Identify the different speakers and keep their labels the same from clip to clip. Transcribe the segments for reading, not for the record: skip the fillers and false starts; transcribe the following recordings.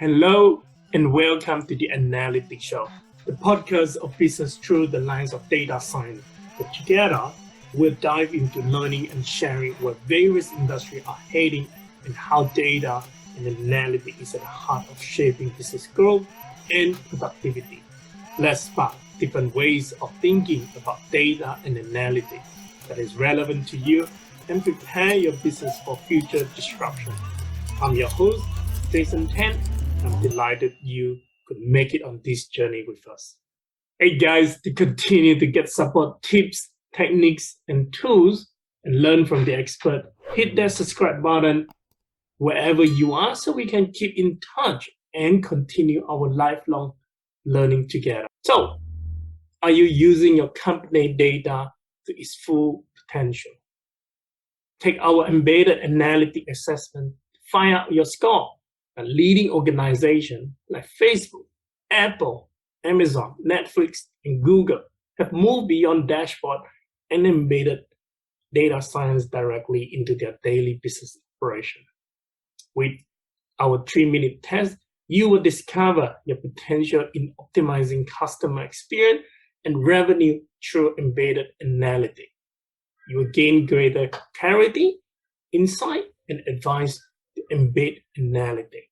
Speaker 1: Hello and welcome to the Analytics Show, the podcast of business through the lens of data science. But together, we'll dive into learning and sharing where various industries are heading and how data and analytics is at the heart of shaping business growth and productivity. Let's spark different ways of thinking about data and analytics that is relevant to you and prepare your business for future disruption. I'm your host, Jason Tan. I'm delighted you could make it on this journey with us. Hey guys, to continue to get support tips, techniques, and tools and learn from the expert, hit that subscribe button wherever you are so we can keep in touch and continue our lifelong learning together. So, are you using your company data to its full potential? Take our embedded analytic assessment to find out your score. A leading organization like Facebook, Apple, Amazon, Netflix, and Google have moved beyond dashboard and embedded data science directly into their daily business operation. With our 3-minute test, you will discover your potential in optimizing customer experience and revenue through embedded analytics. You will gain greater clarity, insight, and advice to embed analytics.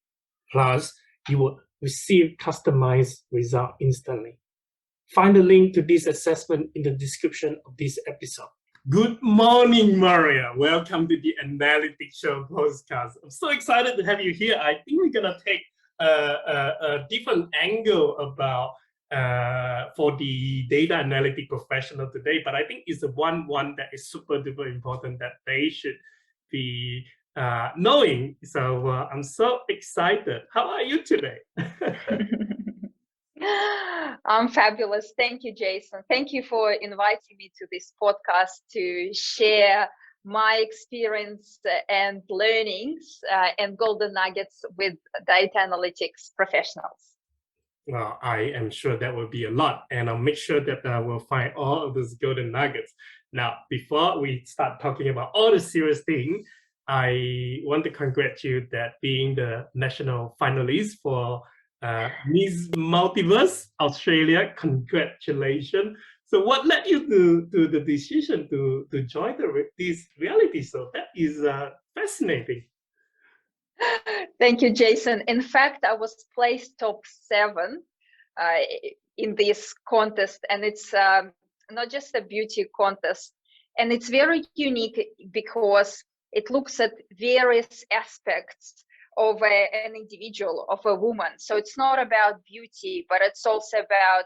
Speaker 1: Plus, you will receive customized results instantly. Find the link to this assessment in the description of this episode. Good morning, Maria. Welcome to the Analytics Show podcast. I'm so excited to have you here. I think we're going to take a different angle about for the data analytic professional today, but I think it's the one that is super duper important that they should be knowing. So I'm so excited. How are you today?
Speaker 2: I'm fabulous. Thank you, Jason. Thank you for inviting me to this podcast to share my experience and learnings and golden nuggets with data analytics professionals.
Speaker 1: Well, I am sure that will be a lot, and I'll make sure that we'll find all of those golden nuggets. Now, before we start talking about all the serious things, I want to congratulate you that being the national finalist for Miss Multiverse Australia. Congratulations. So what led you to the decision to join this reality show? That is fascinating.
Speaker 2: Thank you, Jason. In fact, I was placed top 7 in this contest, and it's not just a beauty contest, and it's very unique because it looks at various aspects of an individual, of a woman. So it's not about beauty, but it's also about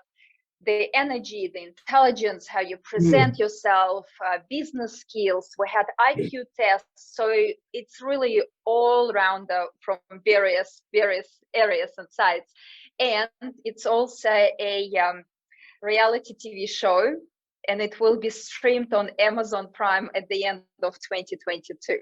Speaker 2: the energy, the intelligence, how you present yourself, business skills. We had IQ tests, so it's really all around from various areas and sides. And it's also a reality TV show, and it will be streamed on Amazon Prime at the end of 2022.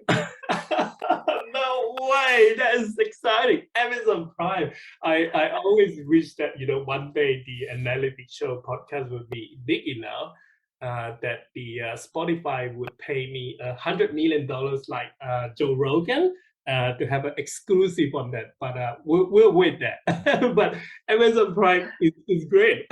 Speaker 1: No way! That is exciting. Amazon Prime. I always wish that one day the Analytics Show podcast would be big enough that the Spotify would pay me $100 million like Joe Rogan to have an exclusive on that. But we'll wait that. But Amazon Prime is great.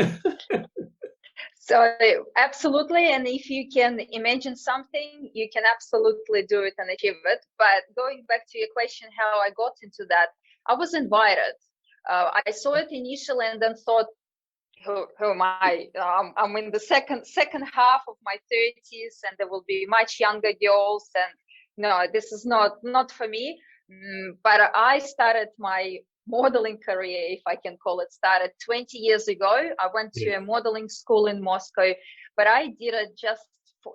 Speaker 2: So absolutely, and if you can imagine something, you can absolutely do it and achieve it. But going back to your question, how I got into that, I was invited. I saw it initially and then thought, who am I? I'm in the second half of my 30s, and there will be much younger girls, and no, this is not for me. But I started my modeling career, if I can call it, started 20 years ago. I went to a modeling school in Moscow, but I did it just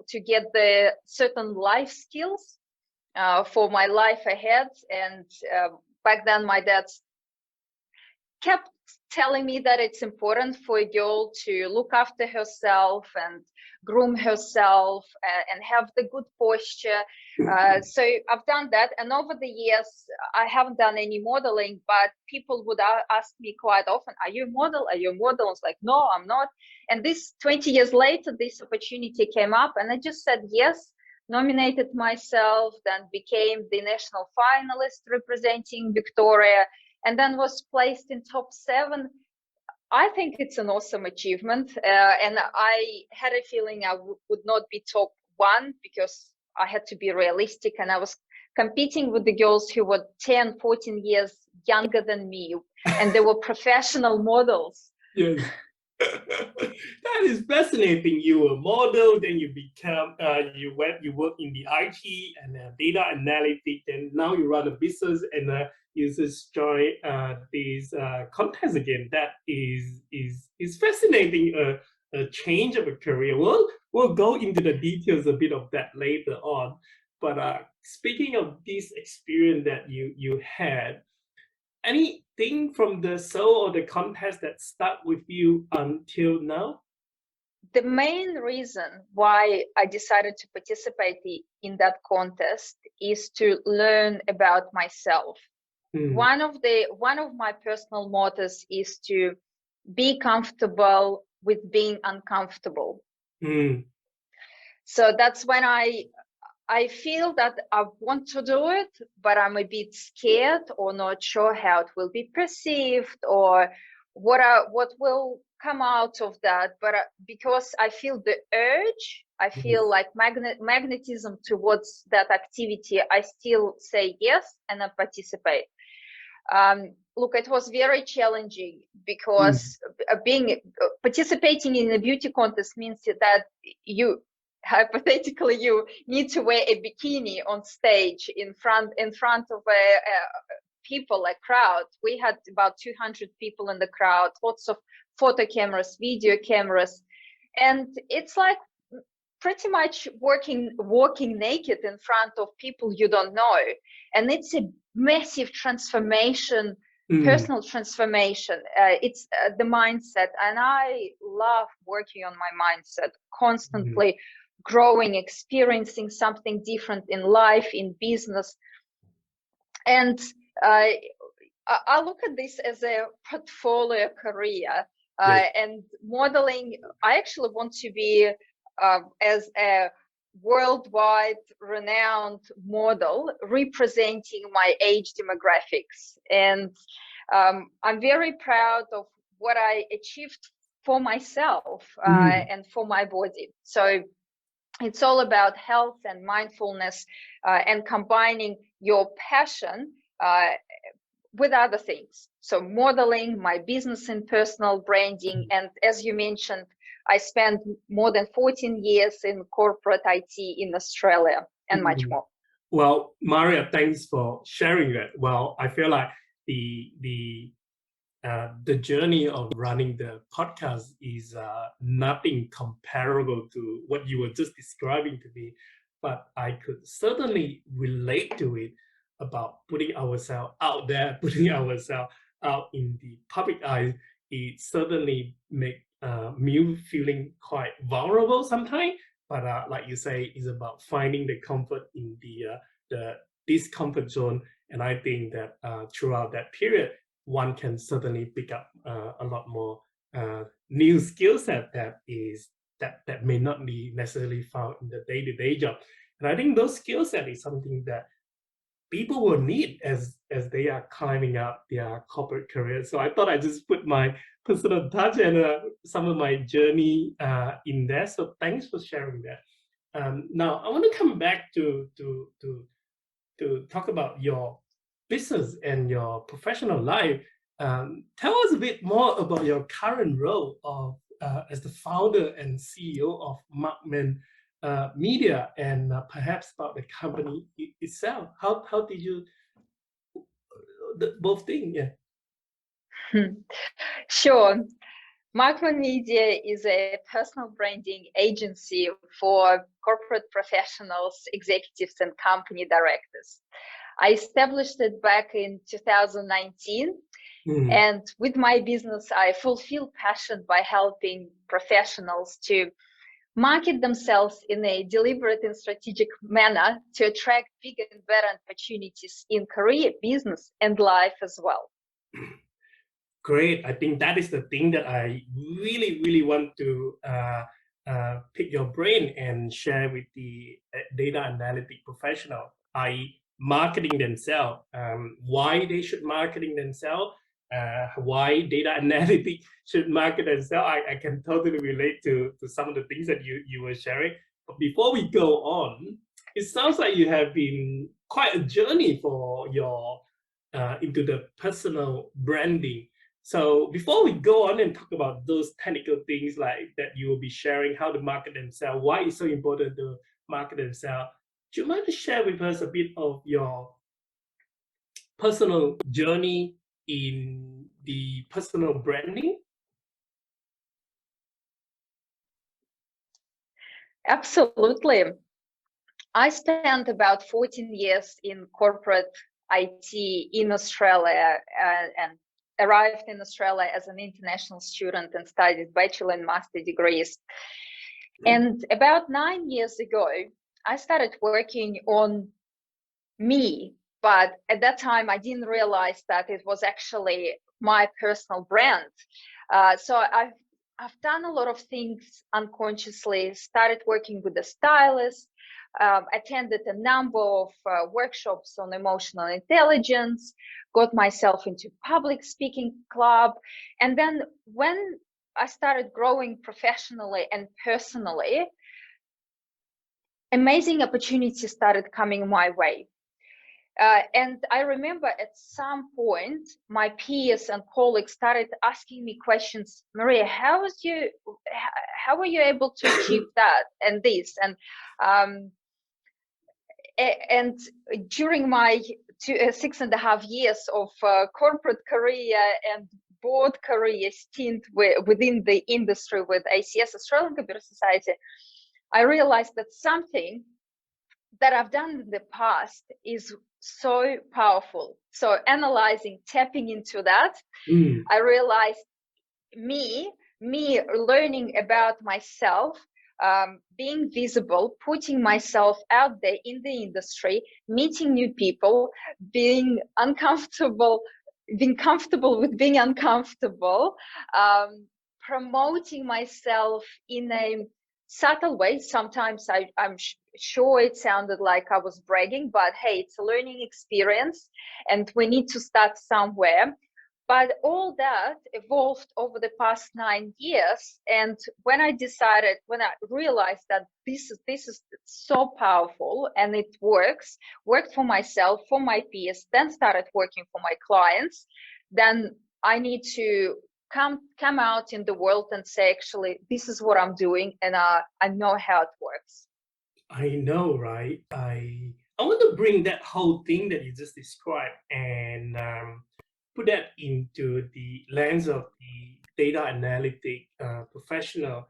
Speaker 2: to get the certain life skills for my life ahead. And back then, my dad kept telling me that it's important for a girl to look after herself and groom herself and have the good posture. So I've done that. And over the years, I haven't done any modeling, but people would ask me quite often, are you a model? Are you a model? I was like, no, I'm not. And this 20 years later, this opportunity came up and I just said yes, nominated myself, then became the national finalist representing Victoria. and then was placed in top 7. I think it's an awesome achievement, and I had a feeling I would not be top 1 because I had to be realistic, and I was competing with the girls who were 10, 14 years younger than me, and they were professional models.
Speaker 1: Yes. That is fascinating. You were a model, then you become you work in the IT and data analytics, and now you run a business and you just join these contests again. That is fascinating. A change of a career. We'll go into the details a bit of that later on. But speaking of this experience that you had, anything from the show or the contest that stuck with you until now?
Speaker 2: The main reason why I decided to participate in that contest is to learn about myself. One of my personal mottos is to be comfortable with being uncomfortable. So that's when I feel that I want to do it, but I'm a bit scared or not sure how it will be perceived or what will come out of that. But because I feel the urge, I feel like magnetism towards that activity, I still say yes and I participate. Look, it was very challenging because participating in a beauty contest means that you hypothetically you need to wear a bikini on stage in front of people, a crowd. We had about 200 people in the crowd, lots of photo cameras, video cameras, and it's like pretty much walking naked in front of people you don't know, and it's a massive transformation, personal transformation. It's the mindset, and I love working on my mindset, constantly growing, experiencing something different in life, in business. And I look at this as a portfolio career. And modeling, I actually want to be as a worldwide renowned model representing my age demographics. And I'm very proud of what I achieved for myself and for my body. So it's all about health and mindfulness and combining your passion with other things. So modeling, my business and personal branding. And as you mentioned, I spent more than 14 years in corporate IT in Australia and much more.
Speaker 1: Well, Maria, thanks for sharing that. Well, I feel like the journey of running the podcast is nothing comparable to what you were just describing to me, but I could certainly relate to it about putting ourselves out there, putting ourselves out in the public eye. It certainly makes me feeling quite vulnerable sometimes, but like you say, it's about finding the comfort in the discomfort zone. And I think that throughout that period, one can certainly pick up a lot more new skill set that may not be necessarily found in the day-to-day job. And I think those skill set is something that people will need as they are climbing up their corporate career. So I thought I'd just put my personal touch and some of my journey in there. So thanks for sharing that. Now I want to come back to talk about your business and your professional life. Tell us a bit more about your current role of as the founder and CEO of Markman Media, and perhaps about the company itself. How did you both things? Yeah.
Speaker 2: Sure. Markman Media is a personal branding agency for corporate professionals, executives, and company directors. I established it back in 2019. And with my business, I fulfill passion by helping professionals to market themselves in a deliberate and strategic manner to attract bigger and better opportunities in career, business, and life as well.
Speaker 1: Great. I think that is the thing that I really want to pick your brain and share with the data analytic professional, i.e. marketing themselves, why they should marketing themselves, why data analytics should market themselves. I can totally relate to some of the things that you were sharing. But before we go on, it sounds like you have been quite a journey for your into the personal branding. So before we go on and talk about those technical things like that you will be sharing, how to market themselves, why it's so important to market themselves, do you mind to share with us a bit of your personal journey in the personal branding?
Speaker 2: Absolutely. I spent about 14 years in corporate IT in Australia and arrived in Australia as an international student and studied bachelor and master degrees. And about 9 years ago, I started working on me, but at that time I didn't realize that it was actually my personal brand. So I've done a lot of things unconsciously, started working with a stylist, attended a number of workshops on emotional intelligence, got myself into public speaking club. And then when I started growing professionally and personally, amazing opportunities started coming my way. And I remember at some point, my peers and colleagues started asking me questions. Maria, how were you able to achieve that and this? And during my 6.5 years of corporate career and board career stint within the industry with ACS, Australian Computer Society, I realized that something that I've done in the past is so powerful. So analyzing, tapping into that, I realized me learning about myself, being visible, putting myself out there in the industry, meeting new people, being uncomfortable, being comfortable with being uncomfortable, promoting myself in a subtle way. Sometimes I'm sure it sounded like I was bragging, but hey, it's a learning experience and we need to start somewhere. But all that evolved over the past 9 years. And when I realized that this is so powerful and it worked for myself, for my peers, then started working for my clients, then I need to come out in the world and say, actually, this is what I'm doing, and I know how it works.
Speaker 1: I know, right? I want to bring that whole thing that you just described and put that into the lens of the data analytic professional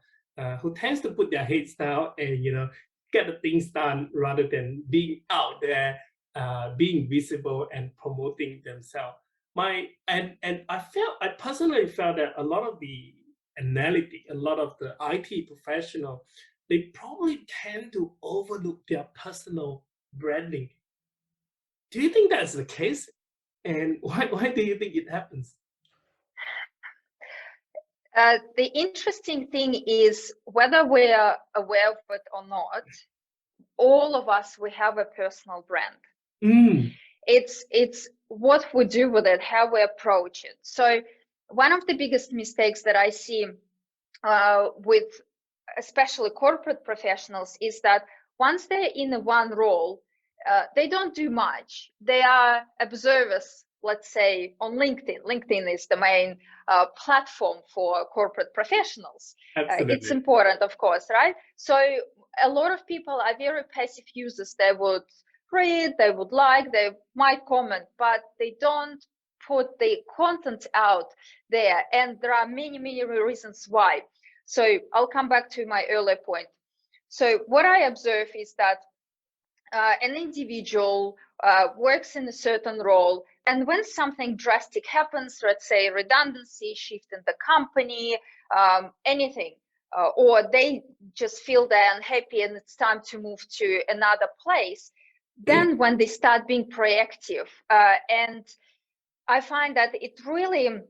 Speaker 1: who tends to put their heads down and get the things done rather than being out there, being visible and promoting themselves. I personally felt that a lot of the analytic, a lot of the IT professional, they probably tend to overlook their personal branding. Do you think that's the case? And why do you think it happens?
Speaker 2: The interesting thing is, whether we're aware of it or not, all of us, we have a personal brand. It's what we do with it, how we approach it. So one of the biggest mistakes that I see with especially corporate professionals is that once they're in one role, they don't do much. They are observers, let's say, on LinkedIn. LinkedIn is the main platform for corporate professionals. It's important, of course, right? So a lot of people are very passive users. They would read, they would like, they might comment, but they don't put the content out there. And there are many, many reasons why. So I'll come back to my earlier point. So what I observe is that an individual works in a certain role, and when something drastic happens, let's say redundancy, shift in the company, anything, or they just feel they're unhappy and it's time to move to another place, then when they start being proactive, and I find that it really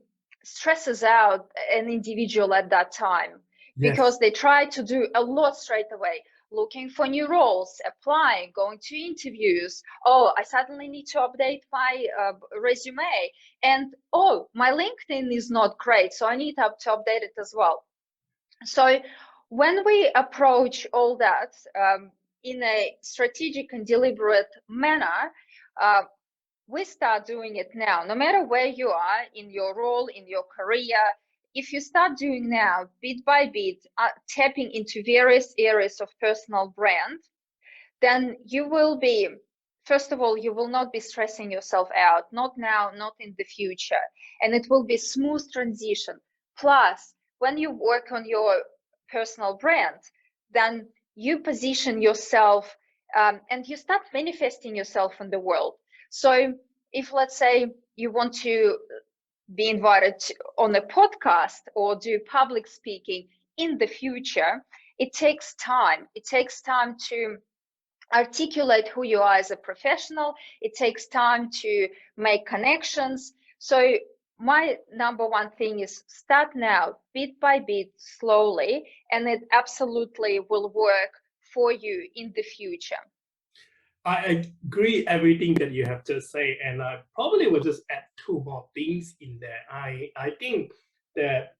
Speaker 2: stresses out an individual at that time, because they try to do a lot straight away. looking for new roles, applying, going to interviews. Oh, I suddenly need to update my resume. And oh, my LinkedIn is not great, so I need to update it as well. So when we approach all that in a strategic and deliberate manner, we start doing it now. No matter where you are in your role, in your career, if you start doing now, bit by bit, tapping into various areas of personal brand, then you will be, first of all, you will not be stressing yourself out, not now, not in the future, and it will be smooth transition. Plus, when you work on your personal brand, then you position yourself and you start manifesting yourself in the world. So if, let's say, you want to be invited on a podcast or do public speaking in the future, it takes time. It takes time to articulate who you are as a professional. It takes time to make connections. So my number one thing is start now, bit by bit, slowly, and it absolutely will work for you in the future.
Speaker 1: I agree everything that you have just said, and I probably will just add two more things in there. I think that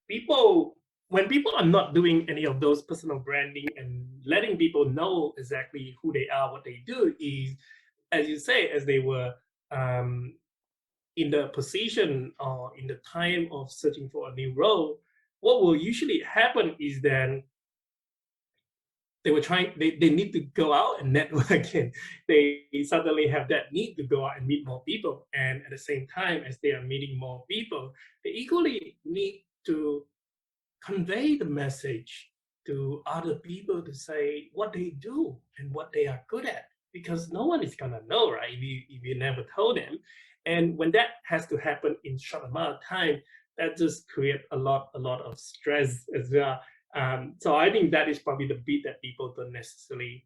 Speaker 1: when people are not doing any of those personal branding and letting people know exactly who they are, what they do, is, as you say, as they were in the position or in the time of searching for a new role, what will usually happen is then they need to go out and network, and they suddenly have that need to go out and meet more people. And at the same time as they are meeting more people, they equally need to convey the message to other people to say what they do and what they are good at, because no one is gonna know, right, if you never told them. And when that has to happen in short amount of time, that just create a lot of stress as well. So I think that is probably the bit that people don't necessarily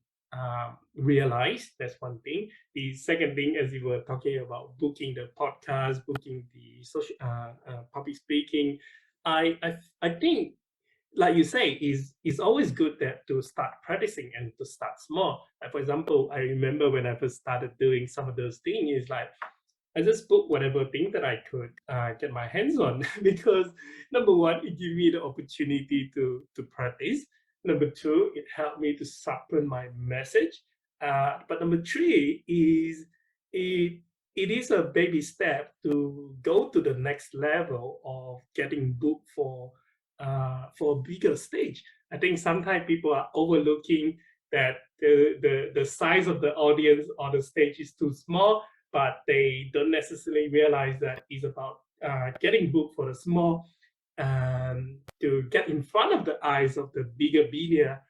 Speaker 1: realize. That's one thing. The second thing, as you were talking about booking the podcast, booking the social public speaking, I think, like you say, is always good that to start practicing and to start small. Like for example, I remember when I first started doing some of those things, is like I just booked whatever thing that I could get my hands on because number one, it gave me the opportunity to practice. Number two, it helped me to sharpen my message. But number three is it it is a baby step to go to the next level of getting booked for a bigger stage. I think sometimes people are overlooking that the size of the audience or the stage is too small, but they don't necessarily realize that it's about getting booked for the small, to get in front of the eyes of the bigger media,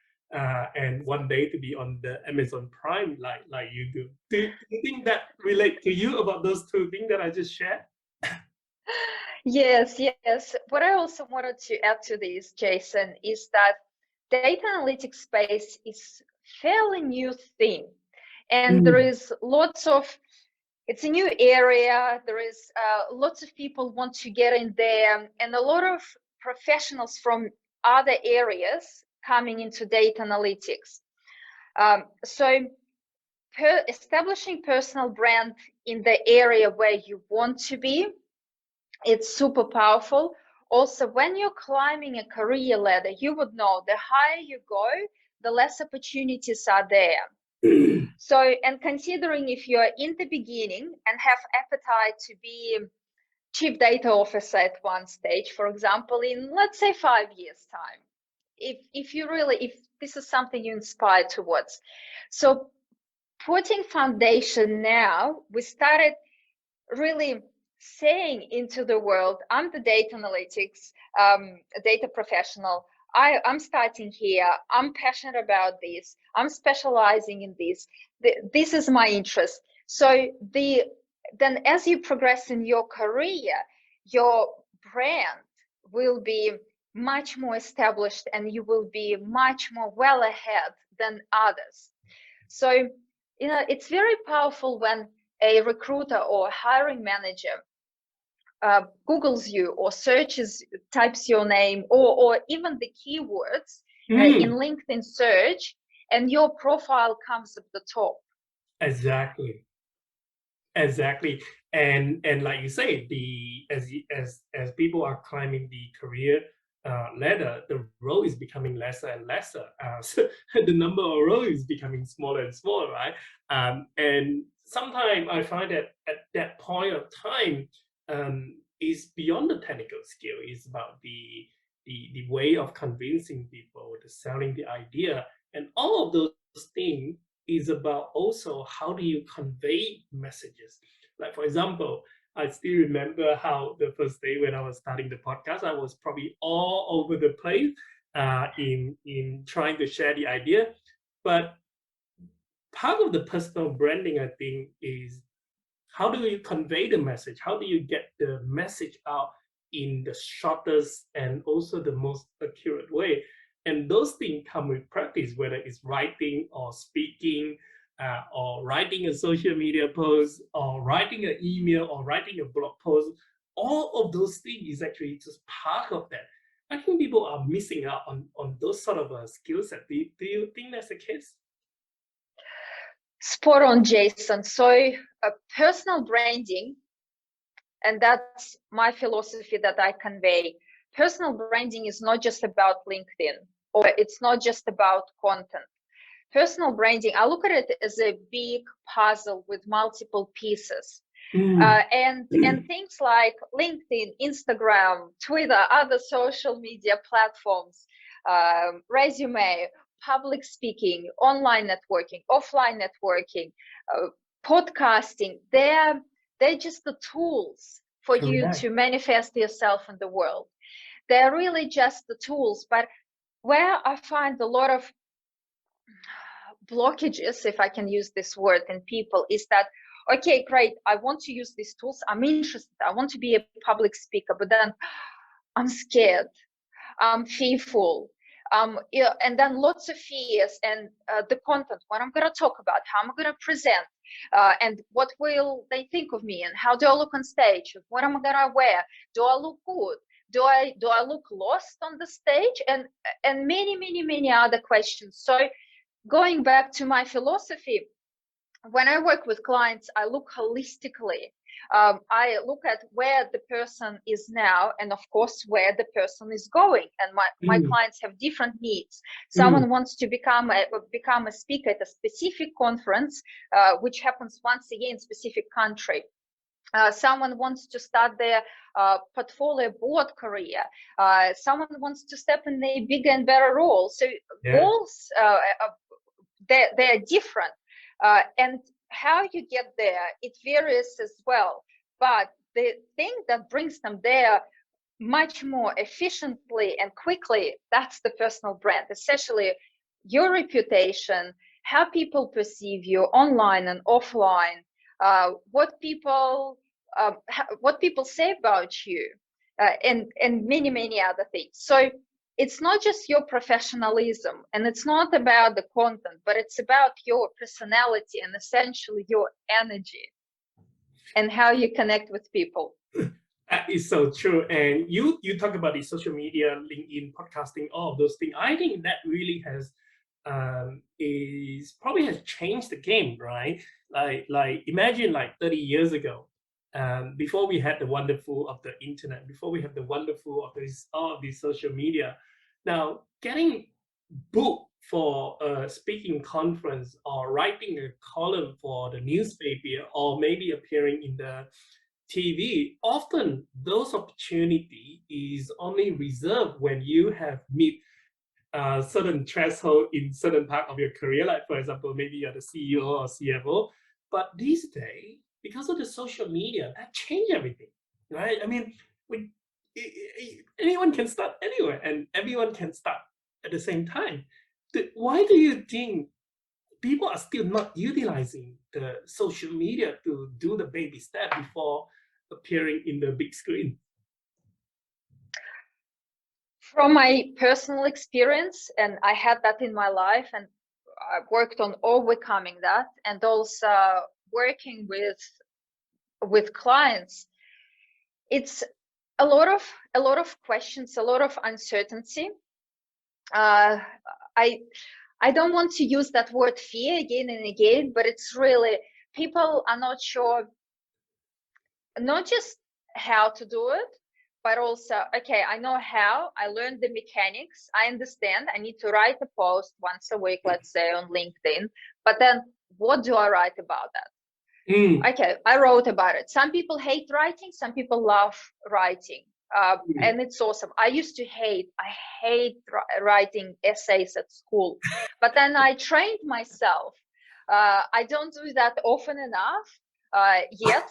Speaker 1: and one day to be on the Amazon Prime like you do. Do you think that relate to you about those two things that I just shared?
Speaker 2: Yes, yes. What I also wanted to add to this, Jason, is that data analytics space is fairly new thing, and there is lots of, it's a new area. There is lots of people want to get in there, and a lot of professionals from other areas coming into data analytics. So establishing personal brand in the area where you want to be, it's super powerful. Also, when you're climbing a career ladder, you would know the higher you go, the less opportunities are there. So, and considering if you're in the beginning and have appetite to be chief data officer at one stage, for example, in let's say 5 years time, if this is something you inspire towards, so putting foundation now, we started really saying into the world, I'm the data analytics data professional. I'm starting here. I'm passionate about this. I'm specializing in this. This is my interest. So then as you progress in your career, your brand will be much more established and you will be much more well ahead than others. So, you know, it's very powerful when a recruiter or hiring manager Googles you or types your name or even the keywords in LinkedIn search, and your profile comes at the top.
Speaker 1: Exactly. Exactly. And like you say, as people are climbing the career ladder, the role is becoming lesser and lesser. So the number of roles is becoming smaller and smaller, right? And sometimes I find that at that point of time, is beyond the technical skill. It's about the way of convincing people, the selling the idea, and all of those things is about also how do you convey messages. Like for example, I still remember how the first day when I was starting the podcast, I was probably all over the place in trying to share the idea. But part of the personal branding, I think, is how do you convey the message? How do you get the message out in the shortest and also the most accurate way? And those things come with practice, whether it's writing or speaking, or writing a social media post, or writing an email, or writing a blog post. All of those things is actually just part of that. I think people are missing out on those sort of skill set. Do you think that's the case?
Speaker 2: Spot on, Jason. So personal branding, and that's my philosophy that I convey. Personal branding is not just about LinkedIn, or it's not just about content. Personal branding, I look at it as a big puzzle with multiple pieces. And things like LinkedIn, Instagram, Twitter, other social media platforms, resume, public speaking, online networking, offline networking, podcasting, they're just the tools for you
Speaker 1: Correct.
Speaker 2: to manifest yourself in the world. They're really just the tools. But where I find a lot of blockages, if I can use this word, in people is that, okay, great, I want to use these tools, I'm interested, I want to be a public speaker, but then I'm scared, I'm fearful, and then lots of fears, and the content, what I'm going to talk about, how I'm going to present, and what will they think of me, and how do I look on stage, what am I going to wear, do I look good, do I look lost on the stage, and many other questions. So going back to my philosophy, when I work with clients, I look holistically. I look at where the person is now, and of course, where the person is going. And my clients have different needs. Someone wants to become a speaker at a specific conference, which happens once a year in a specific country. Someone wants to start their portfolio board career. Someone wants to step in a bigger and better role. So goals, they're different, and how you get there, it varies as well. But the thing that brings them there much more efficiently and quickly, that's the personal brand, essentially your reputation, how people perceive you online and offline, what people say about you, and many other things. So it's not just your professionalism, and it's not about the content, but it's about your personality and essentially your energy and how you connect with people.
Speaker 1: That is so true. And you talk about the social media, LinkedIn, podcasting, all of those things. I think that really has is probably has changed the game, right? Like imagine like 30 years ago, before we had the wonderful of the internet, before we have the wonderful of this all of these social media. Now getting booked for a speaking conference or writing a column for the newspaper or maybe appearing in the TV, often those opportunity is only reserved when you have meet a certain threshold in certain part of your career. Like for example, maybe you're the CEO or CFO. But these days, because of the social media, that changed everything, right? I mean, anyone can start anywhere, and everyone can start at the same time. Why do you think people are still not utilizing the social media to do the baby step before appearing in the big screen?
Speaker 2: From my personal experience, and I had that in my life, and I worked on overcoming that, and also working with clients, it's a lot of questions, a lot of uncertainty. I I don't want to use that word fear again and again, but it's really, people are not sure, not just how to do it, but also, okay, I know how, I learned the mechanics, I understand, I need to write a post once a week, let's say on LinkedIn, but then what do I write about that? Okay, I wrote about it. Some people hate writing, some people love writing. And it's awesome. I hate writing essays at school, but then I trained myself. I don't do that often enough yet.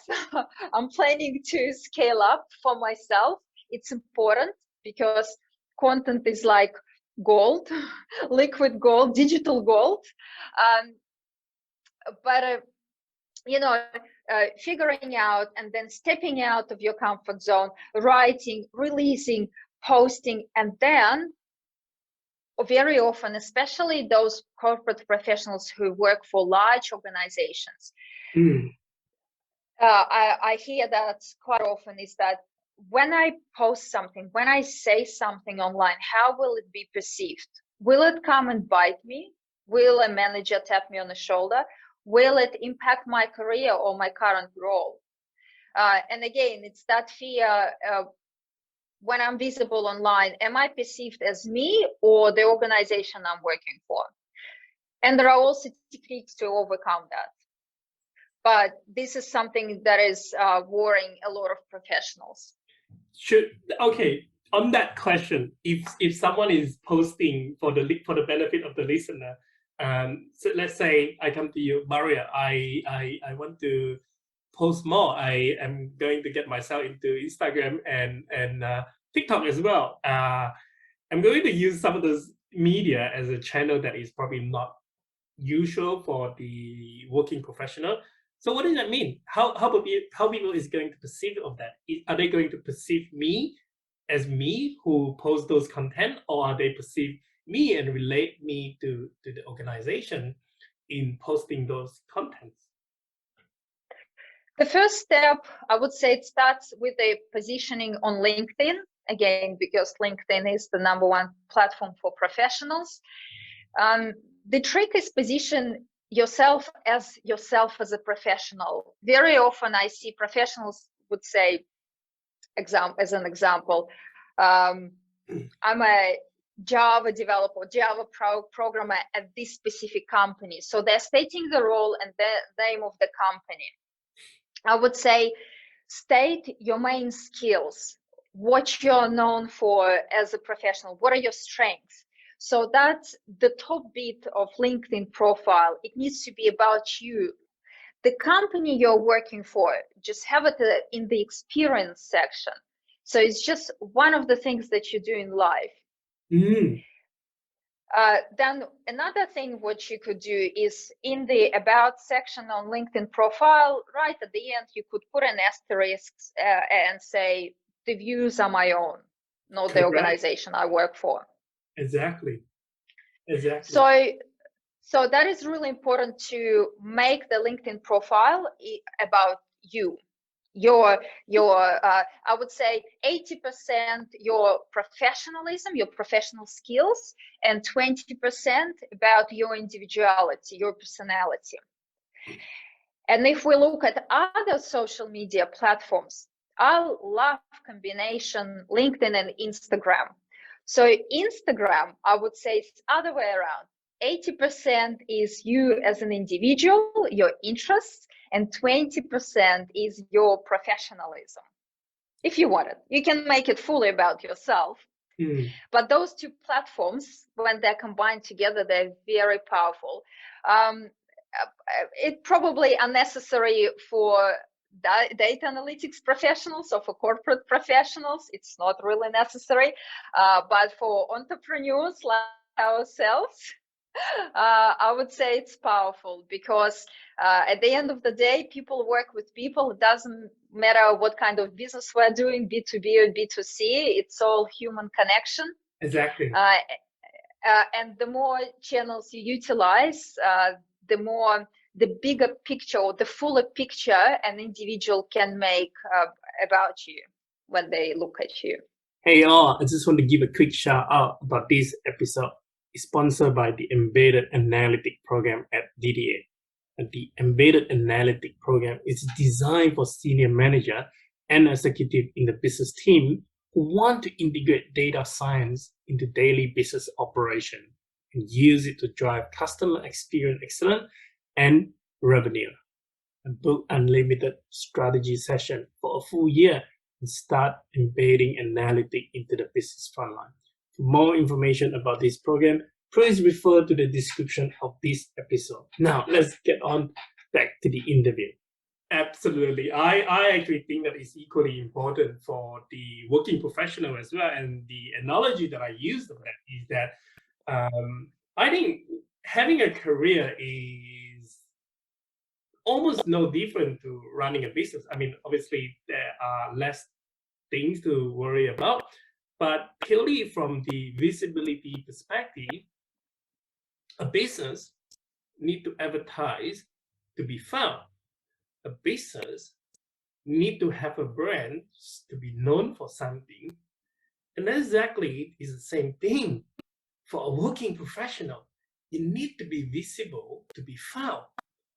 Speaker 2: I'm planning to scale up for myself. It's important because content is like gold, liquid gold, digital gold. But figuring out and then stepping out of your comfort zone, writing, releasing, posting, and then very often, especially those corporate professionals who work for large organizations, I hear that quite often, is that when I post something, when I say something online, how will it be perceived? Will it come and bite me? Will a manager tap me on the shoulder? Will it impact my career or my current role? And again, it's that fear, when I'm visible online, am I perceived as me or the organization I'm working for? And there are also techniques to overcome that. But this is something that is worrying a lot of professionals.
Speaker 1: Okay, on that question, if someone is posting for the benefit of the listener, so let's say I come to you, Maria, I want to post more. I am going to get myself into Instagram and TikTok as well. I'm going to use some of those media as a channel that is probably not usual for the working professional. So what does that mean? How people is going to perceive of that? Are they going to perceive me as me who post those content, or are they perceive me and relate me to the organization in posting those contents?
Speaker 2: The first step, I would say, it starts with a positioning on LinkedIn, again, because LinkedIn is the #1 platform for professionals. The trick is position yourself as a professional. Very often I see professionals would say, as an example, I'm a Java developer, Java programmer at this specific company. So they're stating the role and the name of the company. I would say, state your main skills, what you're known for as a professional, what are your strengths. So that's the top bit of LinkedIn profile. It needs to be about you. The company you're working for, just have it in the experience section. So it's just one of the things that you do in life. Then another thing what you could do is in the about section on LinkedIn profile, right at the end, you could put an asterisk and say, the views are my own, not Correct. The organization I work for.
Speaker 1: Exactly.
Speaker 2: So that is really important, to make the LinkedIn profile about you. Your I would say 80% your professionalism, your professional skills, and 20% about your individuality, your personality. And if we look at other social media platforms, I love combination LinkedIn and Instagram. So Instagram, I would say it's other way around. 80% is you as an individual, your interests, and 20% is your professionalism. If you want it, you can make it fully about yourself. But those two platforms, when they're combined together, they're very powerful. It's probably unnecessary for data analytics professionals or for corporate professionals. It's not really necessary. But for entrepreneurs like ourselves, I would say it's powerful, because at the end of the day, people work with people. It doesn't matter what kind of business we're doing, B2B or B2C, it's all human connection.
Speaker 1: Exactly.
Speaker 2: And the more channels you utilize, the bigger picture, or the fuller picture an individual can make about you when they look at you.
Speaker 1: Hey all, I just want to give a quick shout out about this episode. is sponsored by the Embedded Analytic Program at DDA. And the Embedded Analytic Program is designed for senior manager and executive in the business team who want to integrate data science into daily business operation and use it to drive customer experience excellence and revenue. And book unlimited strategy session for a full year and start embedding analytics into the business frontline. For more information about this program, please refer to the description of this episode. Now, let's get on back to the interview. Absolutely. I actually think that is equally important for the working professional as well. And the analogy that I use of that is that I think having a career is almost no different to running a business. I mean, obviously, there are less things to worry about, but purely from the visibility perspective, a business need to advertise to be found. A business need to have a brand to be known for something. And exactly is the same thing for a working professional. You need to be visible to be found.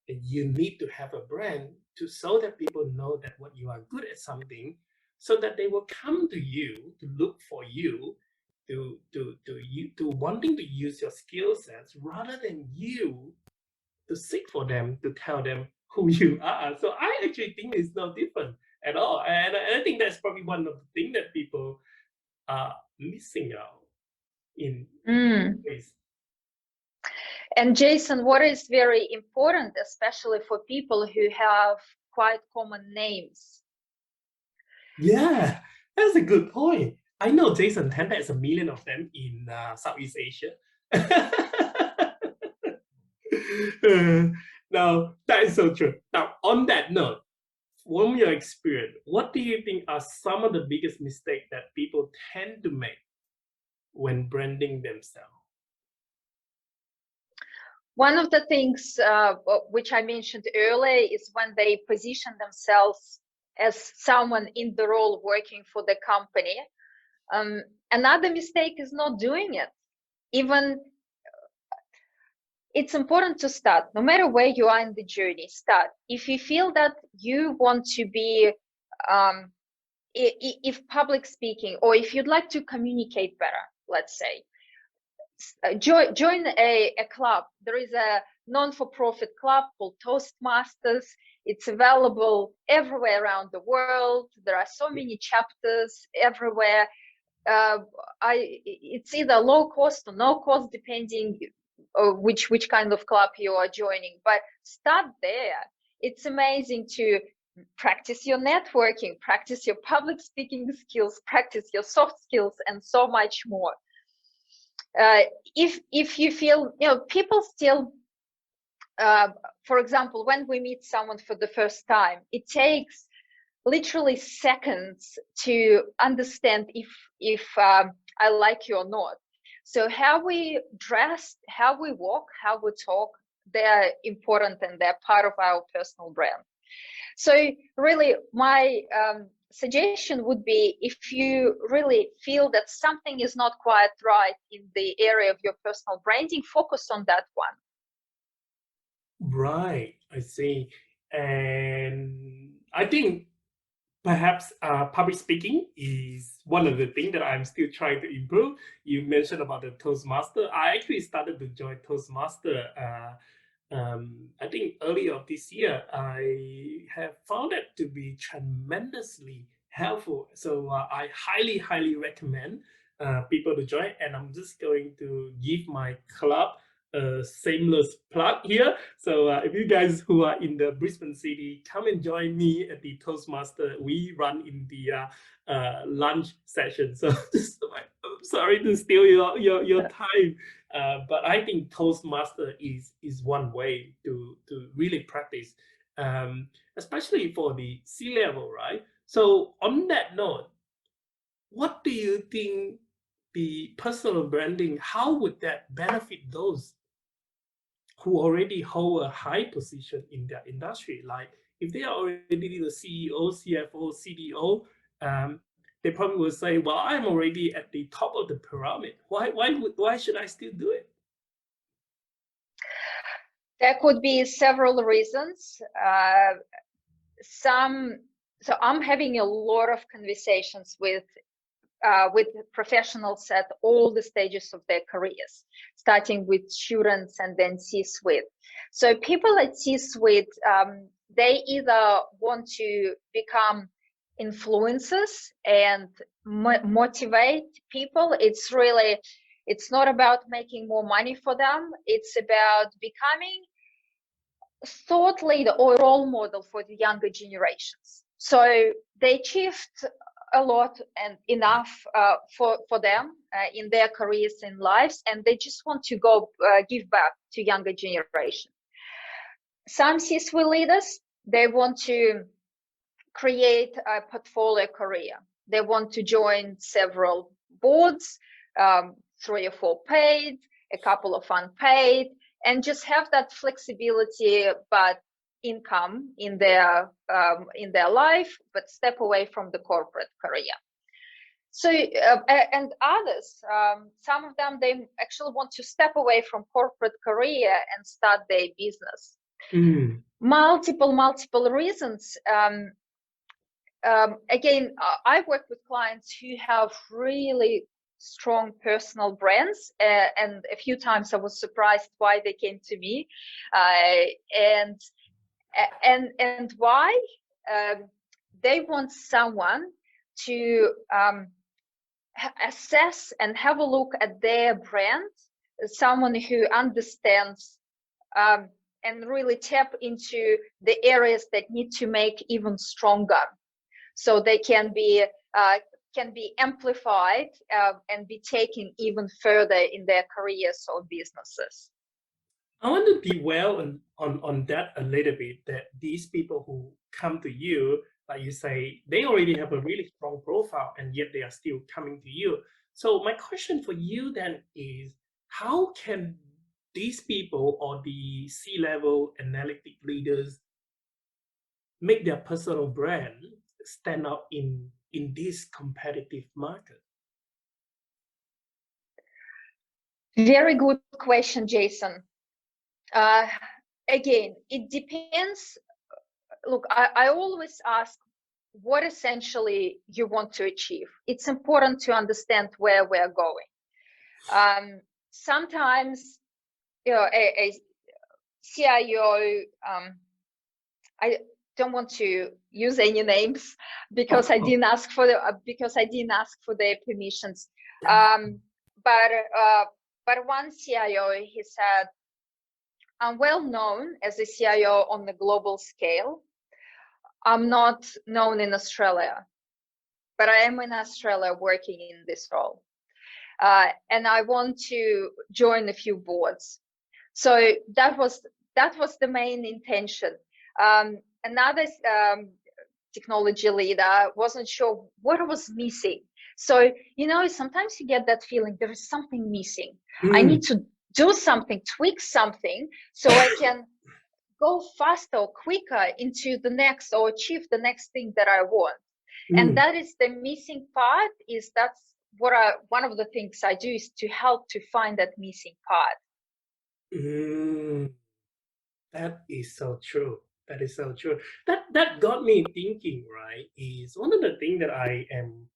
Speaker 1: And you need to have a brand to so that people know that what you are good at something, so that they will come to you to look for you, to wanting to use your skill sets rather than you to seek for them to tell them who you are. So I actually think it's no different at all, and I think that's probably one of the things that people are missing out in ways.
Speaker 2: And Jason, what is very important, especially for people who have quite common names?
Speaker 1: Yeah, that's a good point. I know Jason Tan, there's a million of them in Southeast Asia. Now, that is so true. Now, on that note, from your experience, what do you think are some of the biggest mistakes that people tend to make when branding themselves?
Speaker 2: One of the things which I mentioned earlier is when they position themselves as someone in the role working for the company. Another mistake is not doing it. Even it's important to start, no matter where you are in the journey, start. If you feel that you want to be, if public speaking, or if you'd like to communicate better, let's say, join a club. There is a non-for-profit club called Toastmasters. It's available everywhere around the world. There are so many chapters everywhere. It's either low cost or no cost, depending which kind of club you are joining. But start there. It's amazing to practice your networking, practice your public speaking skills, practice your soft skills, and so much more. If you feel, people still, for example, when we meet someone for the first time, it takes literally seconds to understand if I like you or not. So how we dress, how we walk, how we talk, they're important and they're part of our personal brand. So really, my suggestion would be, if you really feel that something is not quite right in the area of your personal branding, focus on that one.
Speaker 1: Right, I see. And I think perhaps public speaking is one of the things that I'm still trying to improve. You mentioned about the Toastmaster. I actually started to join Toastmaster I think earlier of this year. I have found it to be tremendously helpful. So I highly recommend people to join. And I'm just going to give my club a shameless plug here. So if you guys who are in the Brisbane city, come and join me at the Toastmaster. We run in the lunch session. So I'm sorry to steal your time. But I think Toastmaster is one way to really practice, especially for the C-level, right? So on that note, what do you think the personal branding, how would that benefit those who already hold a high position in their industry? Like if they are already the CEO, CFO, CDO, they probably will say, well, I'm already at the top of the pyramid. Why should I still do it?
Speaker 2: There could be several reasons. So I'm having a lot of conversations with professionals at all the stages of their careers, starting with students and then C-suite. So people at C-suite, they either want to become influencers and motivate people. It's not about making more money for them. It's about becoming thought leader or role model for the younger generations. So they achieved a lot and enough for them in their careers and lives, and they just want to go give back to younger generation. Some C-suite leaders, they want to create a portfolio career. They want to join several boards, 3 or 4 paid, a couple of unpaid, and just have that flexibility but income in their life, but step away from the corporate career. So and others, some of them, they actually want to step away from corporate career and start their business. Multiple reasons. Again, I work with clients who have really strong personal brands, and a few times I was surprised why they came to me, and why they want someone to assess and have a look at their brand, someone who understands and really tap into the areas that need to make even stronger, so they can be amplified and be taken even further in their careers or businesses.
Speaker 1: I want to dwell on that a little bit, that these people who come to you, like you say, they already have a really strong profile and yet they are still coming to you. So my question for you then is, how can these people or the C-level analytic leaders make their personal brand stand out in this competitive market?
Speaker 2: Very good question, Jason. Again, it depends. Look, I always ask what essentially you want to achieve. It's important to understand where we're going. Sometimes, a CIO, I don't want to use any names because I didn't ask for their permissions. But one CIO, he said, I'm well known as a CIO on the global scale. I'm not known in Australia, but I am in Australia working in this role. And I want to join a few boards. So that was the main intention. Another technology leader wasn't sure what was missing. So, sometimes you get that feeling there is something missing. I need to do something, tweak something, so I can go faster or quicker into the next or achieve the next thing that I want. And that is the missing part. That's what one of the things I do is to help to find that missing part.
Speaker 1: That is so true. That is so true. That got me thinking, right? Is one of the things that I am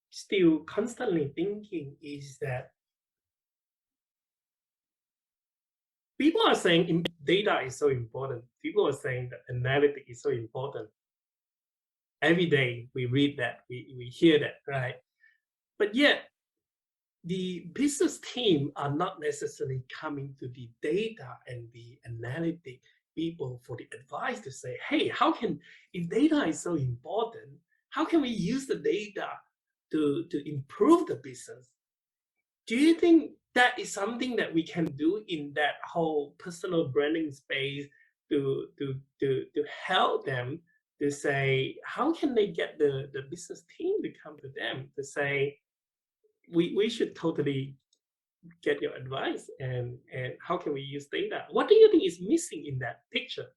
Speaker 1: still constantly thinking is that people are saying data is so important. People are saying that analytics is so important. Every day we read that, we hear that, right? But yet the business team are not necessarily coming to the data and the analytic people for the advice to say, hey, if data is so important, how can we use the data to improve the business? Do you think that is something that we can do in that whole personal branding space to help them to say, how can they get the business team to come to them to say, we should totally get your advice, and how can we use data? What do you think is missing in that picture?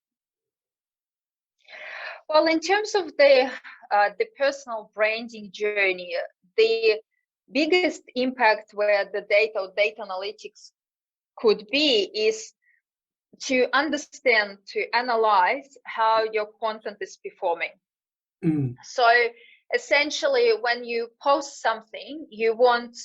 Speaker 2: Well, in terms of the personal branding journey, the biggest impact where the data or data analytics could be is to understand, to analyze how your content is performing. So essentially, when you post something, you want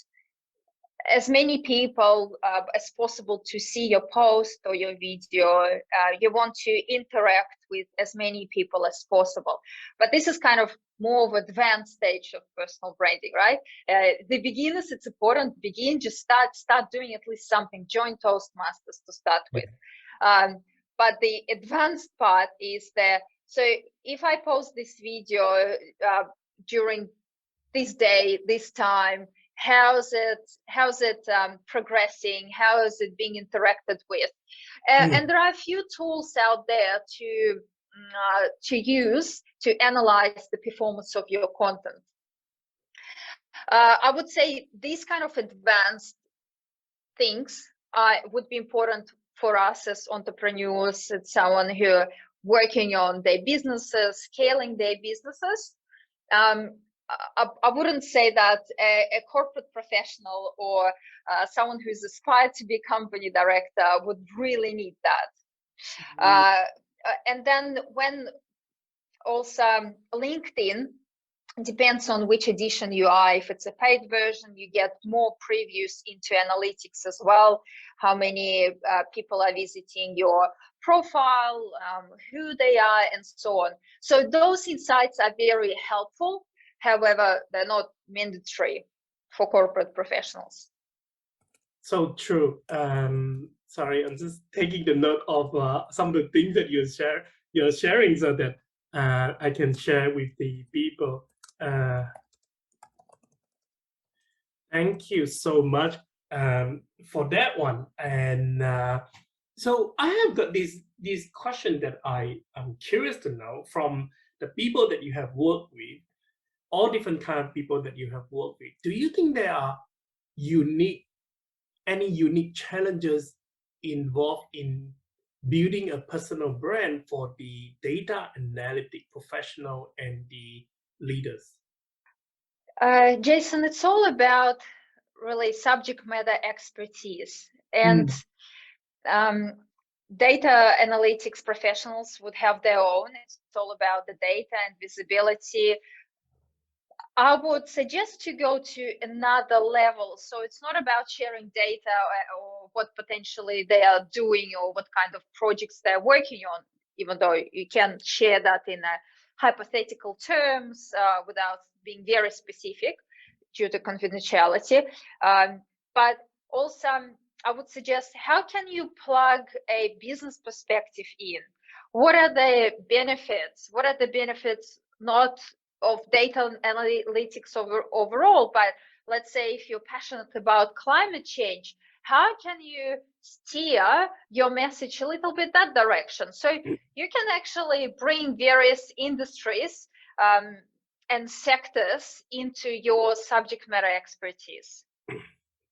Speaker 2: as many people as possible to see your post or your video. You want to interact with as many people as possible. But this is kind of more of advanced stage of personal branding, right? The beginners, it's important. Begin, just start doing at least something. Join Toastmasters to start with. But the advanced part is that, so if I post this video during this day, this time, how's it progressing? How is it being interacted with? And there are a few tools out there to use to analyze the performance of your content. I would say these kind of advanced things would be important for us as entrepreneurs, as someone who are working on their businesses, scaling their businesses. I wouldn't say that a corporate professional or someone who's aspired to be a company director would really need that. And then when also LinkedIn, depends on which edition you are. If it's a paid version, you get more previews into analytics as well, how many people are visiting your profile, who they are, and so on. So those insights are very helpful. However, they're not mandatory for corporate professionals.
Speaker 1: So true. Sorry, I'm just taking the note of some of the things that you're sharing, so that I can share with the people. Thank you so much for that one. And so I have got this question that I'm curious to know from the people that you have worked with, all different kind of people that you have worked with. Do you think there are any unique challenges involved in building a personal brand for the data analytic professional and the leaders?
Speaker 2: Jason, it's all about really subject matter expertise. And data analytics professionals would have their own. It's all about the data and visibility. I would suggest to go to another level. So it's not about sharing data or what potentially they are doing or what kind of projects they're working on, even though you can share that in a hypothetical terms without being very specific due to confidentiality. But also, I would suggest, how can you plug a business perspective in? What are the benefits? What are the benefits not of data analytics overall, but let's say if you're passionate about climate change, how can you steer your message a little bit that direction? So you can actually bring various industries and sectors into your subject matter expertise.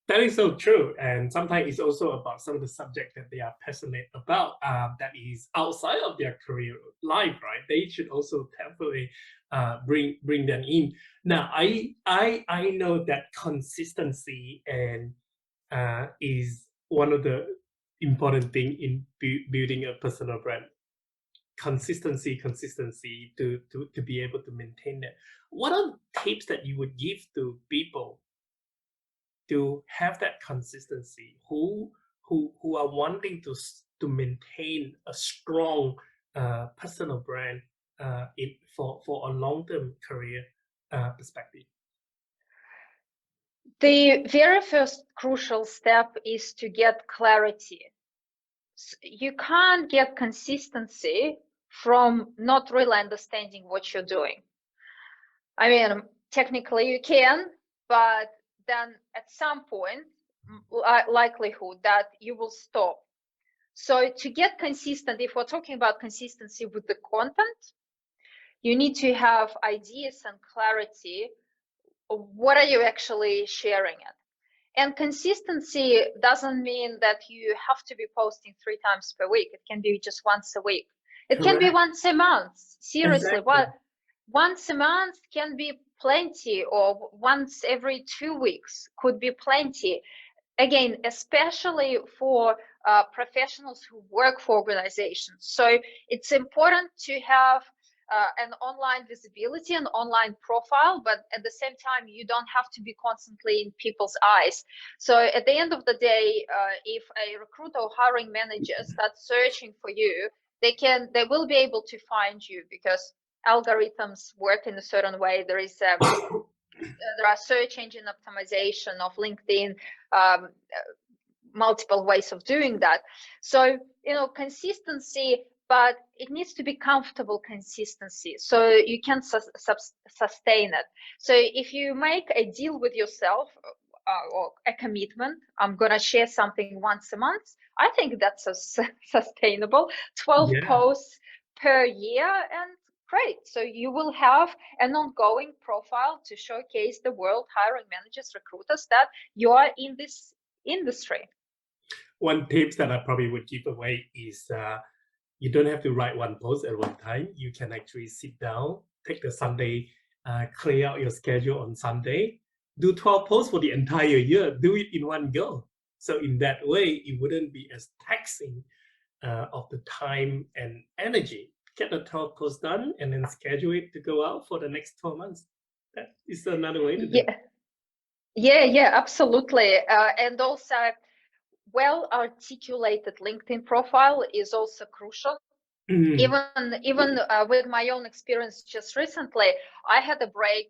Speaker 1: That is so true, and sometimes it's also about some of the subject that they are passionate about. That is outside of their career life, right? They should also definitely bring them in. Now, I know that consistency and is one of the important thing in building a personal brand. Consistency to be able to maintain that. What are tips that you would give to people to have that consistency, who are wanting to maintain a strong personal brand for a long-term career perspective?
Speaker 2: The very first crucial step is to get clarity. You can't get consistency from not really understanding what you're doing. I mean, technically you can, but then at some point, likelihood that you will stop. So to get consistent, if we're talking about consistency with the content, you need to have ideas and clarity of what are you actually sharing it. And consistency doesn't mean that you have to be posting 3 times per week. It can be just once a week. It can be
Speaker 1: Correct.
Speaker 2: once a month. Seriously,
Speaker 1: Exactly.
Speaker 2: once a month can be plenty, or once every 2 weeks could be plenty. Again, especially for professionals who work for organizations. So it's important to have an online visibility, an online profile, but at the same time, you don't have to be constantly in people's eyes. So at the end of the day, if a recruiter or hiring manager starts searching for you, they will be able to find you, because algorithms work in a certain way. There are search engine optimization of LinkedIn, multiple ways of doing that. So, consistency, but it needs to be comfortable consistency, so you can sustain it. So if you make a deal with yourself, or a commitment, I'm going to share something once a month, I think that's sustainable. 12
Speaker 1: Yeah.
Speaker 2: posts per year, and great. So you will have an ongoing profile to showcase the world, hiring managers, recruiters, that you are in this industry.
Speaker 1: One tip that I probably would give away is you don't have to write one post at one time. You can actually sit down, take the Sunday, clear out your schedule on Sunday, do 12 posts for the entire year, do it in one go. So in that way, it wouldn't be as taxing of the time and energy. Get the 12 posts done and then schedule it to go out for the next 12 months. That is another way to do it.
Speaker 2: Yeah, absolutely. And also, well articulated LinkedIn profile is also crucial.
Speaker 1: Mm,
Speaker 2: Even with my own experience just recently, I had a break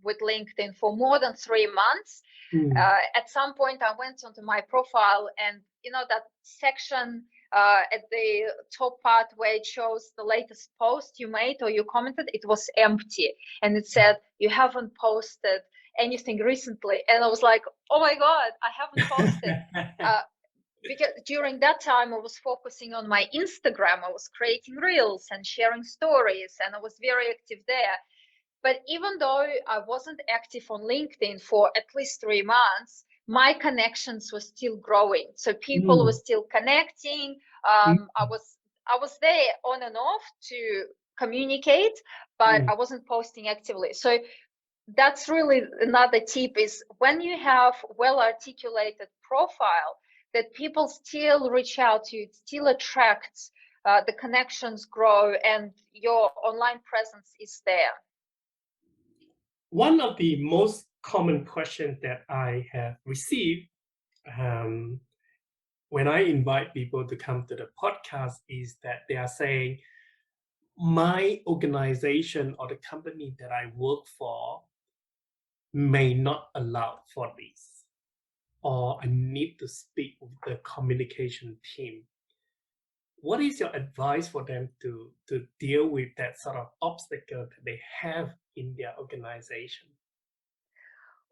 Speaker 2: with LinkedIn for more than 3 months.
Speaker 1: mm,
Speaker 2: At some point, I went onto my profile, and that section at the top part where it shows the latest post you made or you commented, it was empty, and it said you haven't posted anything recently. And I was like, oh my god, I haven't posted. Because during that time I was focusing on my Instagram. I was creating reels and sharing stories, and I was very active there. But even though I wasn't active on LinkedIn for at least 3 months, my connections were still growing. So people were
Speaker 1: mm,
Speaker 2: still connecting.
Speaker 1: mm,
Speaker 2: I was there on and off to communicate, but
Speaker 1: mm.
Speaker 2: I wasn't posting actively. So that's really another tip, is when you have well articulated profile, that people still reach out to you, it still attracts, the connections grow, and your online presence is there.
Speaker 1: One of the most common questions that I have received um, when I invite people to come to the podcast is that they are saying, my organization or the company that I work for may not allow for this, or I need to speak with the communication team. What is your advice for them to deal with that sort of obstacle that they have in their organization?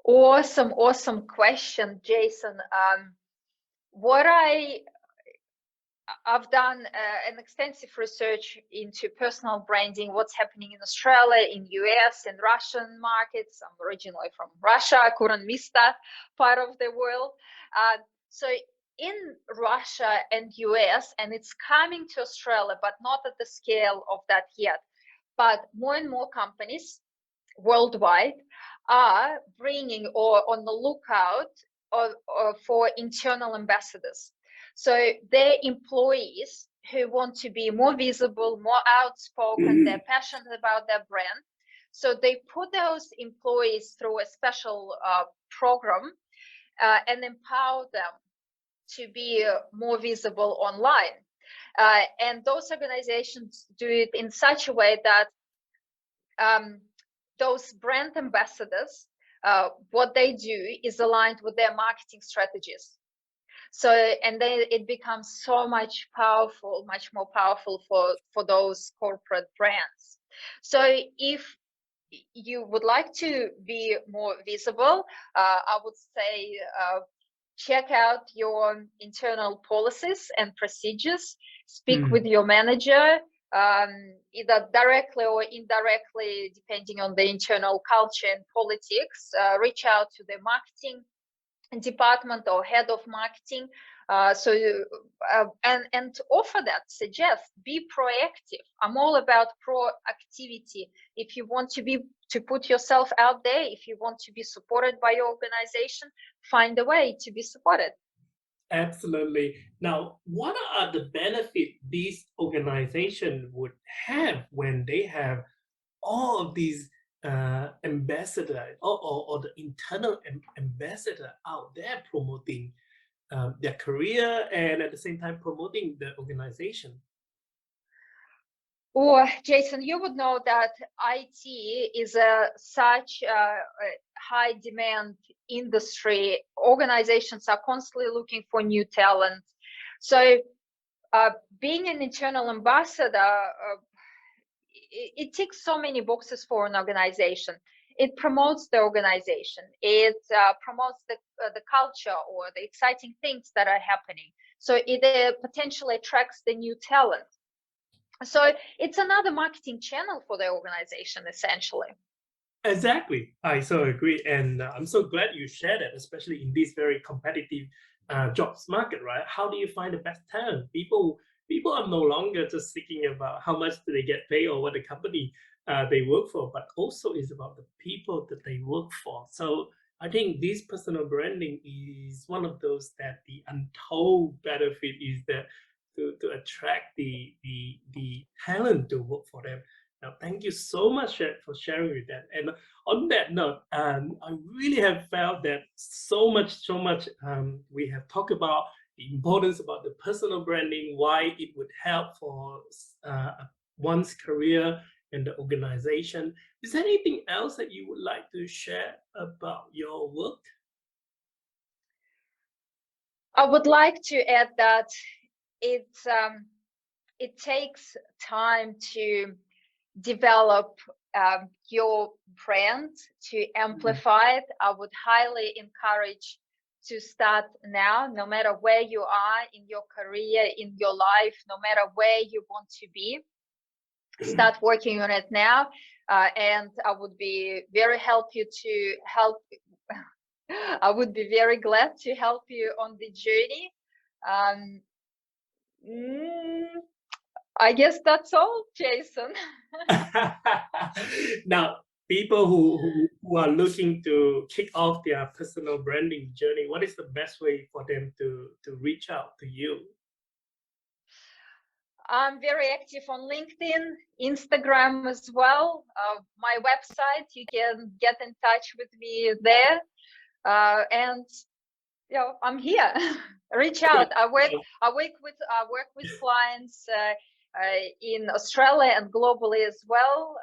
Speaker 2: Awesome question, Jason. What I've done an extensive research into personal branding, what's happening in Australia, in US, and Russian markets. I'm originally from Russia. I couldn't miss that part of the world. So in Russia and US, and it's coming to Australia, but not at the scale of that yet. But more and more companies worldwide are bringing or on the lookout for internal ambassadors. So they're employees who want to be more visible, more outspoken, they're passionate about their brand. So they put those employees through a special program and empower them to be more visible online. And those organizations do it in such a way that those brand ambassadors, what they do is aligned with their marketing strategies. So, and then it becomes so much more powerful for those corporate brands. So if you would like to be more visible, I would say check out your internal policies and procedures, speak with your manager, either directly or indirectly, depending on the internal culture and politics. Reach out to the marketing department or head of marketing. And offer that, suggest, be proactive. I'm all about proactivity. If you want to put yourself out there, if you want to be supported by your organization, find a way to be supported.
Speaker 1: Absolutely. Now, what are the benefits these organizations would have when they have all of these ambassador or the internal ambassador out there promoting their career and at the same time promoting the organization?
Speaker 2: Or Jason, you would know that IT is such a high demand industry. Organizations are constantly looking for new talent. So being an internal ambassador, it ticks so many boxes for an organization. It promotes the organization. It promotes the culture or the exciting things that are happening. So it potentially attracts the new talent. So it's another marketing channel for the organization, essentially.
Speaker 1: Exactly. I so agree. And I'm so glad you shared that, especially in this very competitive jobs market, right? How do you find the best talent? People are no longer just thinking about how much do they get paid or what the company they work for, but also is about the people that they work for. So I think this personal branding is one of those that the untold benefit is that to attract the talent to work for them. Now, thank you so much for sharing with that. And on that note, I really have felt that so much we have talked about the importance about the personal branding, why it would help for uh, one's career and the organization. Is there anything else that you would like to share about your work?
Speaker 2: I would like to add that it takes time to develop your brand, to amplify it. I would highly encourage to start now, no matter where you are in your career, in your life, no matter where you want to be. Start working on it now, and I would be very I would be very glad to help you on the journey. I guess that's all, Jason.
Speaker 1: Now, people who are looking to kick off their personal branding journey, what is the best way for them to reach out to you?
Speaker 2: I'm very active on LinkedIn, Instagram as well. My website, you can get in touch with me there. And I'm here. Reach out. I work with clients in Australia and globally as well.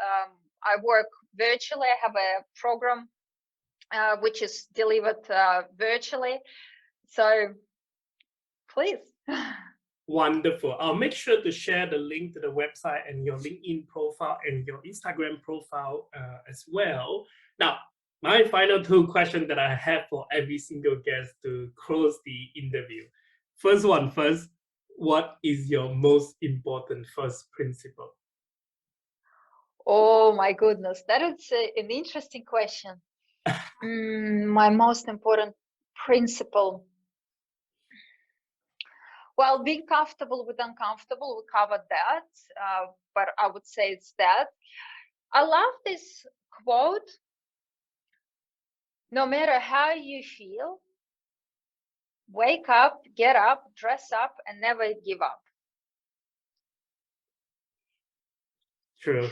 Speaker 2: I work virtually. I have a program which is delivered virtually. So please.
Speaker 1: Wonderful. I'll make sure to share the link to the website and your LinkedIn profile and your Instagram profile as well. Now, my final two questions that I have for every single guest to close the interview. First one first, what is your most important first principle?
Speaker 2: Oh my goodness, that is an interesting question. My most important principle. Well, being comfortable with uncomfortable, we covered that, but I would say it's that. I love this quote: no matter how you feel, wake up, get up, dress up, and never give up.
Speaker 1: True.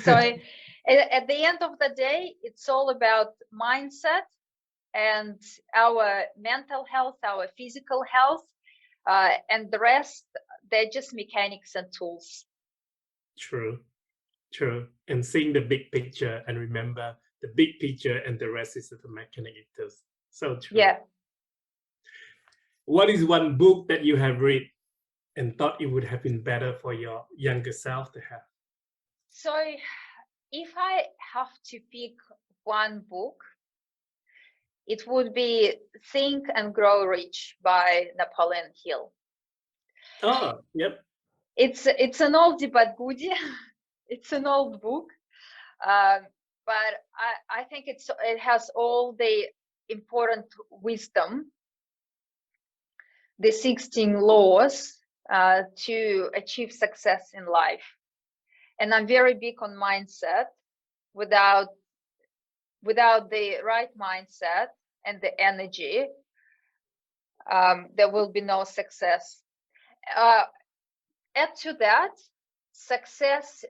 Speaker 2: So at the end of the day, it's all about mindset and our mental health, our physical health, and the rest, they're just mechanics and tools.
Speaker 1: True. True. And seeing the big picture and remember the big picture and the rest is the mechanisms. So true.
Speaker 2: Yeah.
Speaker 1: What is one book that you have read and thought it would have been better for your younger self to have?
Speaker 2: So if I have to pick one book, it would be Think and Grow Rich by Napoleon Hill.
Speaker 1: Oh, yep.
Speaker 2: It's an oldie but goodie. It's an old book, but I think it has all the important wisdom, the 16 laws to achieve success in life. And I'm very big on mindset. Without the right mindset and the energy, there will be no success. Add to that, success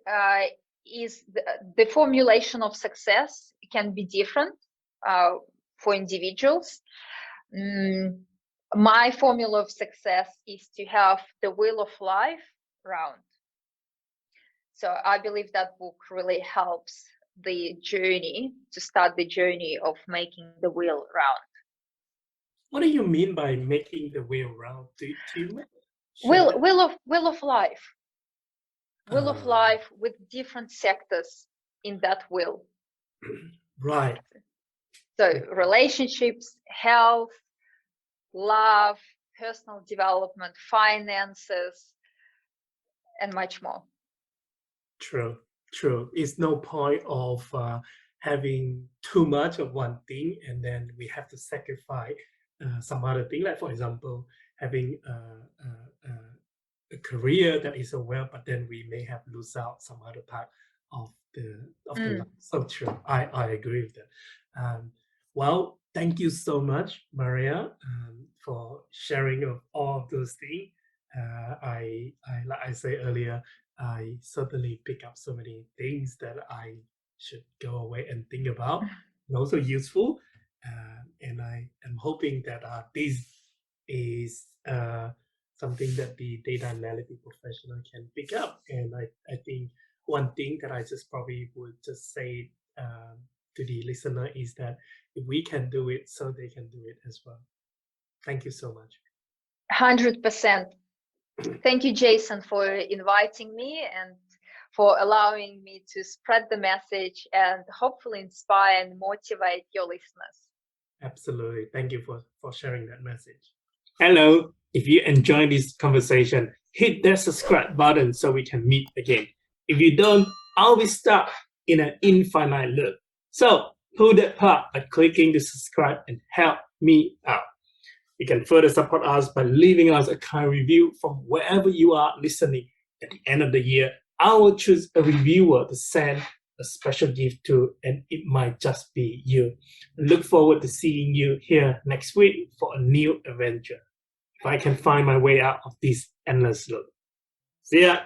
Speaker 2: is the formulation of success can be different for individuals. My formula of success is to have the wheel of life round. So I believe that book really helps the journey, to start the journey of making the wheel round.
Speaker 1: What do you mean by making the wheel round? Do you
Speaker 2: Wheel of life. Wheel of
Speaker 1: Ah.
Speaker 2: life with different sectors in that wheel.
Speaker 1: Right.
Speaker 2: So relationships, health, love, personal development, finances, and much more.
Speaker 1: True. It's no point of having too much of one thing, and then we have to sacrifice some other thing. Like, for example, having a career that is well, but then we may have lose out some other part of the life. So true. I agree with that. Well, thank you so much, Maria, for sharing of all of those things. I like I said earlier, I certainly pick up so many things that I should go away and think about, and also useful. And I am hoping that this is something that the data analytic professional can pick up. And I think one thing that I just probably would just say to the listener is that if we can do it, so they can do it as well. Thank you so much.
Speaker 2: 100%. Thank you, Jason, for inviting me and for allowing me to spread the message and hopefully inspire and motivate your listeners.
Speaker 1: Absolutely. Thank you for sharing that message. Hello. If you enjoyed this conversation, hit that subscribe button so we can meet again. If you don't, I'll be stuck in an infinite loop. So pull that part by clicking the subscribe and help me out. You can further support us by leaving us a kind review from wherever you are listening. At the end of the year, I will choose a reviewer to send a special gift to, and it might just be you. Look forward to seeing you here next week for a new adventure. If I can find my way out of this endless loop. See ya!